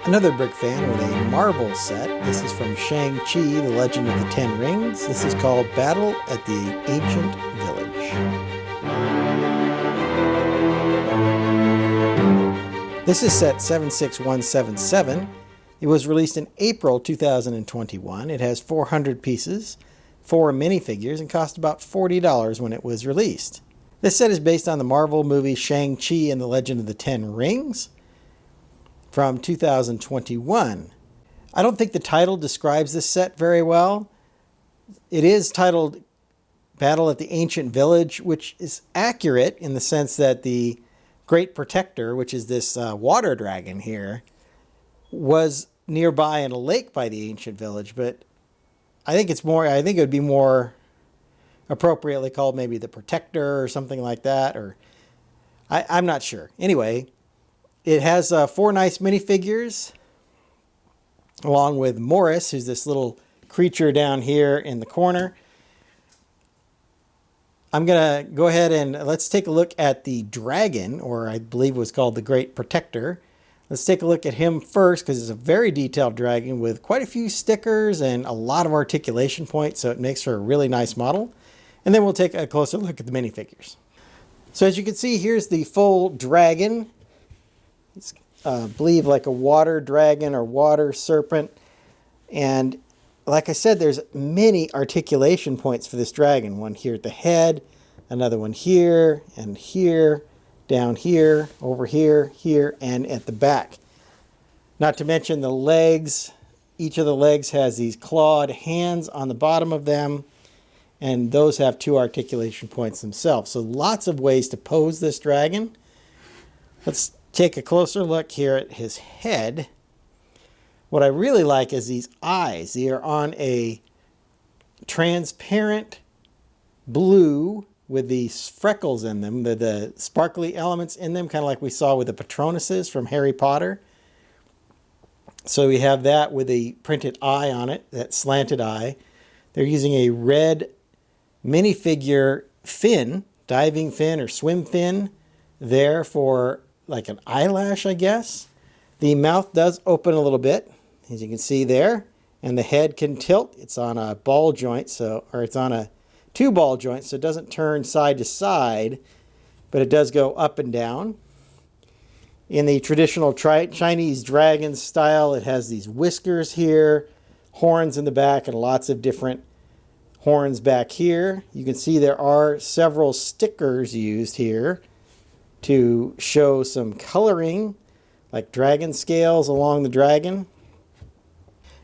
Another brick fan with a Marvel set. This is from Shang-Chi, The Legend of the Ten Rings. This is called Battle at the Ancient Village. This is set 76177. It was released in April 2021. It has 400 pieces, 4 minifigures, and cost about $40 when it was released. This set is based on the Marvel movie Shang-Chi and the Legend of the Ten Rings from 2021. I don't think the title describes this set very well. It is titled Battle at the Ancient Village, which is accurate in the sense that the Great Protector, which is this water dragon here, was nearby in a lake by the ancient village, but I think it would be more appropriately called maybe the Protector or something like that, or I'm not sure. Anyway, it has 4 nice minifigures, along with Morris, who's this little creature down here in the corner. I'm going to go ahead and let's take a look at the dragon, or I believe it was called the Great Protector. Let's take a look at him first, because it's a very detailed dragon with quite a few stickers and a lot of articulation points, so it makes for a really nice model. And then we'll take a closer look at the minifigures. So as you can see, here's the full dragon. It's, I believe, like a water dragon or water serpent. And like I said, there's many articulation points for this dragon. One here at the head, another one here, and here, down here, over here, here, and at the back. Not to mention the legs. Each of the legs has these clawed hands on the bottom of them, and those have 2 articulation points themselves. So lots of ways to pose this dragon. Let's take a closer look here at his head. What I really like is these eyes. They are on a transparent blue with these freckles in them, the sparkly elements in them, kind of like we saw with the Patronuses from Harry Potter. So we have that with a printed eye on it, that slanted eye. They're using a red minifigure fin, diving fin or swim fin, there for like an eyelash, I guess. The mouth does open a little bit, as you can see there, and the head can tilt. It's on a ball joint, or it's on a 2 ball joints, so it doesn't turn side to side, but it does go up and down. In the traditional Chinese dragon style, it has these whiskers here, horns in the back, and lots of different horns back here. You can see there are several stickers used here to show some coloring, like dragon scales along the dragon.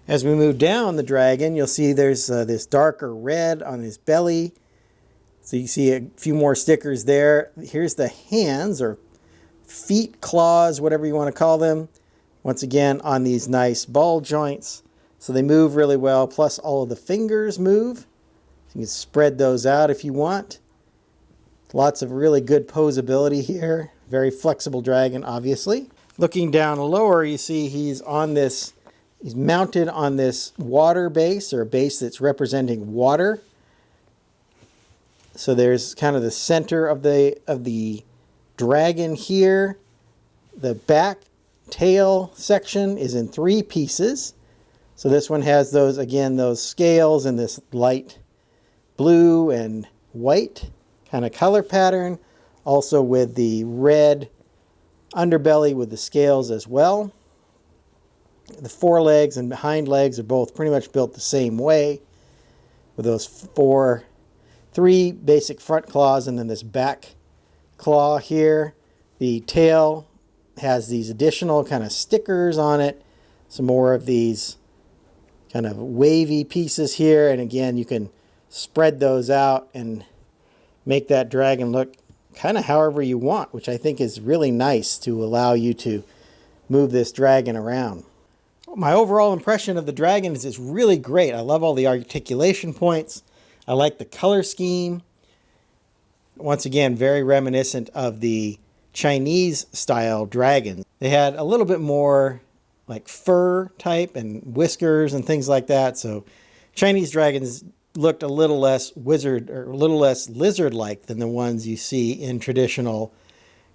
As we move down the dragon, you'll see there's this darker red on his belly. So you see a few more stickers there. Here's the hands, or feet, claws, whatever you want to call them. Once again, on these nice ball joints. So they move really well, plus all of the fingers move. You can spread those out if you want. Lots of really good posability here. Very flexible dragon, obviously. Looking down lower, you see he's mounted on this water base, or a base that's representing water. So there's kind of the center of the dragon here. The back tail section is in 3 pieces. So this one has those scales and this light blue and white kind of color pattern, also with the red underbelly with the scales as well. The forelegs and hind legs are both pretty much built the same way, with those 3 basic front claws and then this back claw here. The tail has these additional kind of stickers on it, some more of these kind of wavy pieces here, and again you can spread those out and make that dragon look kind of however you want, which I think is really nice to allow you to move this dragon around. My overall impression of the dragon is it's really great. I love all the articulation points. I like the color scheme. Once again, very reminiscent of the Chinese style dragons. They had a little bit more like fur type and whiskers and things like that. So Chinese dragons looked a little less lizard-like than the ones you see in traditional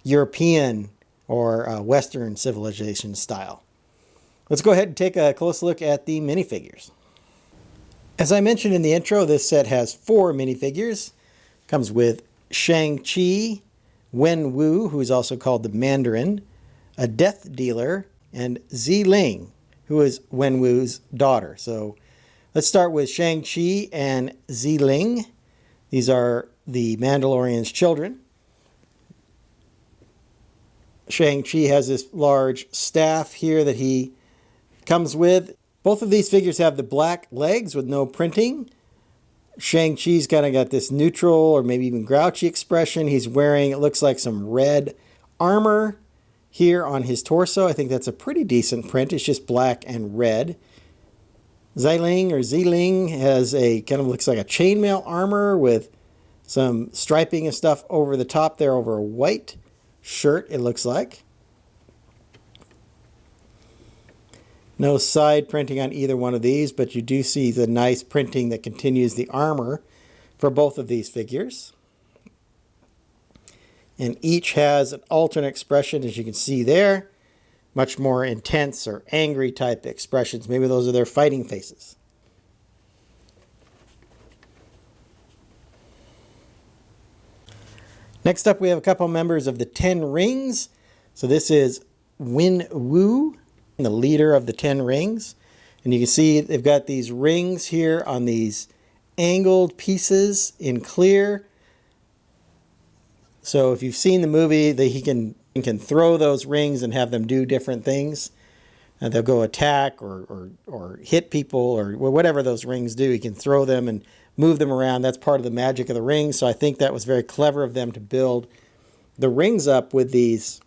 European or Western civilization style. Let's go ahead and take a close look at the minifigures. As I mentioned in the intro, this set has 4 minifigures. Comes with Shang-Chi, Wenwu, who is also called the Mandarin, a Death Dealer, and Ziling, who is Wenwu's daughter. So let's start with Shang-Chi and Ziling. These are the Mandalorian's children. Shang-Chi has this large staff here that he comes with. Both of these figures have the black legs with no printing. Shang-Chi's kind of got this neutral or maybe even grouchy expression. He's wearing, it looks like, some red armor here on his torso. I think that's a pretty decent print. It's just black and red. Ziling has a kind of looks like a chainmail armor with some striping and stuff over the top there over a white shirt, it looks like. No side printing on either one of these, but you do see the nice printing that continues the armor for both of these figures. And each has an alternate expression, as you can see there. Much more intense or angry type expressions. Maybe those are their fighting faces. Next up, we have a couple members of the 10 Rings. So this is Wenwu, the leader of the 10 Rings. And you can see they've got these rings here on these angled pieces in clear. So if you've seen the movie, he can throw those rings and have them do different things. And they'll go attack or hit people or whatever those rings do. He can throw them and move them around. That's part of the magic of the rings. So I think that was very clever of them to build the rings up with these.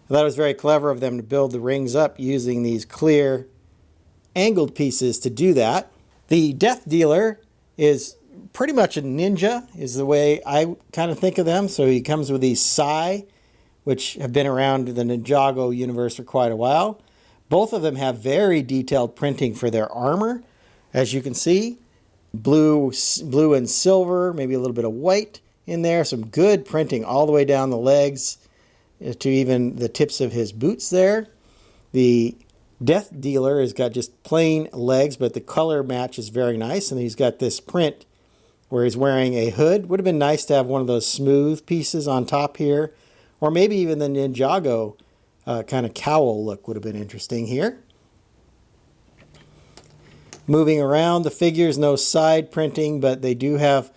I thought it was very clever of them to build the rings up using these clear angled pieces to do that. The Death Dealer is pretty much a ninja, is the way I kind of think of them. So he comes with these sai, which have been around the Ninjago universe for quite a while. Both of them have very detailed printing for their armor, as you can see. Blue and silver, maybe a little bit of white in there. Some good printing all the way down the legs to even the tips of his boots there. The Death Dealer has got just plain legs, but the color match is very nice. And he's got this print where he's wearing a hood. Would have been nice to have one of those smooth pieces on top here. Or maybe even the Ninjago kind of cowl look would have been interesting here. Moving around the figures, no side printing, but they do have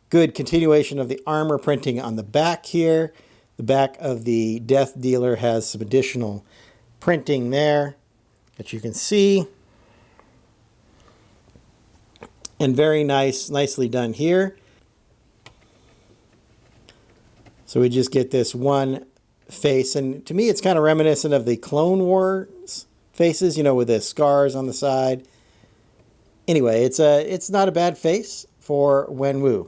good continuation of the armor printing on the back here. The back of the Death Dealer has some additional printing there that you can see. And very nicely done here. So we just get this one face. And to me, it's kind of reminiscent of the Clone Wars faces, with the scars on the side. Anyway, it's not a bad face for Wenwu.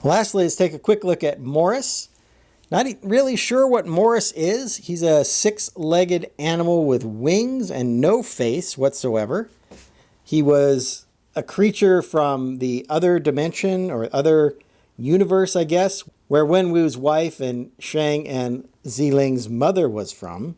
Lastly, let's take a quick look at Morris. Not really sure what Morris is. He's a 6-legged animal with wings and no face whatsoever. He was a creature from the other dimension or other universe, I guess, where Wenwu's wife and Shang and Ziling's mother was from.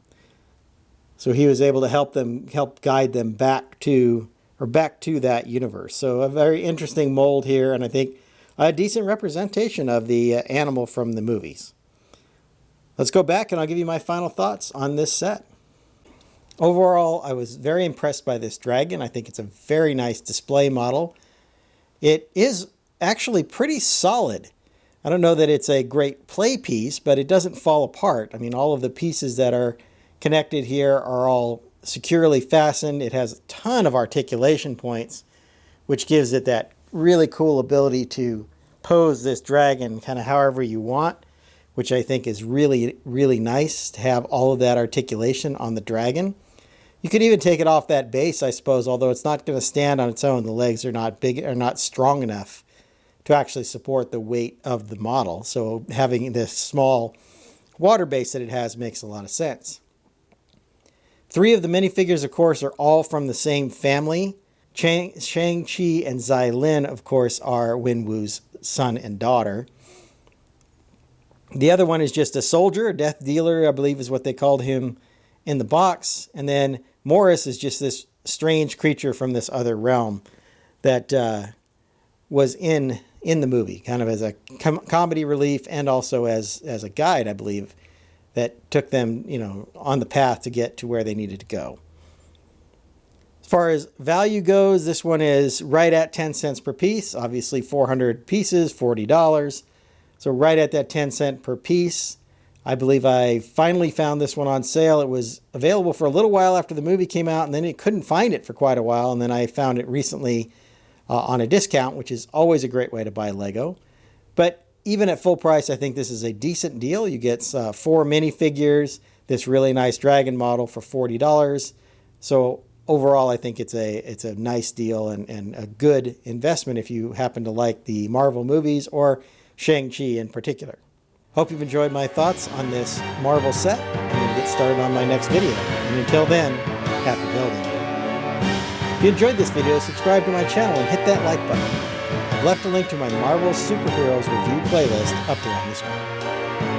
So he was able to help guide them back to that universe. So a very interesting mold here, and I think a decent representation of the animal from the movies. Let's go back and I'll give you my final thoughts on this set. Overall, I was very impressed by this dragon. I think it's a very nice display model. It is actually pretty solid. I don't know that it's a great play piece, but it doesn't fall apart. I mean, all of the pieces that are connected here are all securely fastened. It has a ton of articulation points, which gives it that really cool ability to pose this dragon kind of however you want, which I think is really, really nice to have all of that articulation on the dragon. You could even take it off that base, I suppose, although it's not going to stand on its own. The legs are not big, are not strong enough to actually support the weight of the model. So having this small water base that it has makes a lot of sense. 3 of the minifigures, of course, are all from the same family. Shang-Chi and Zilin, of course, are Wenwu's son and daughter. The other one is just a soldier, a Death Dealer, I believe is what they called him in the box. And then Morris is just this strange creature from this other realm that was in the movie, kind of as a comedy relief and also as a guide, I believe, that took them, you know, on the path to get to where they needed to go. As far as value goes, this one is right at 10 cents per piece. Obviously 400 pieces, $40. So right at that 10 cent per piece. I believe I finally found this one on sale. It was available for a little while after the movie came out, and then I couldn't find it for quite a while. And then I found it recently on a discount, which is always a great way to buy Lego. But even at full price, I think this is a decent deal. You get 4 minifigures, this really nice dragon model for $40. So overall, I think it's a nice deal and a good investment if you happen to like the Marvel movies or Shang-Chi in particular. Hope you've enjoyed my thoughts on this Marvel set. I'm going to get started on my next video. And until then, happy building. If you enjoyed this video, subscribe to my channel and hit that like button. I've left a link to my Marvel Superheroes review playlist up there on the screen.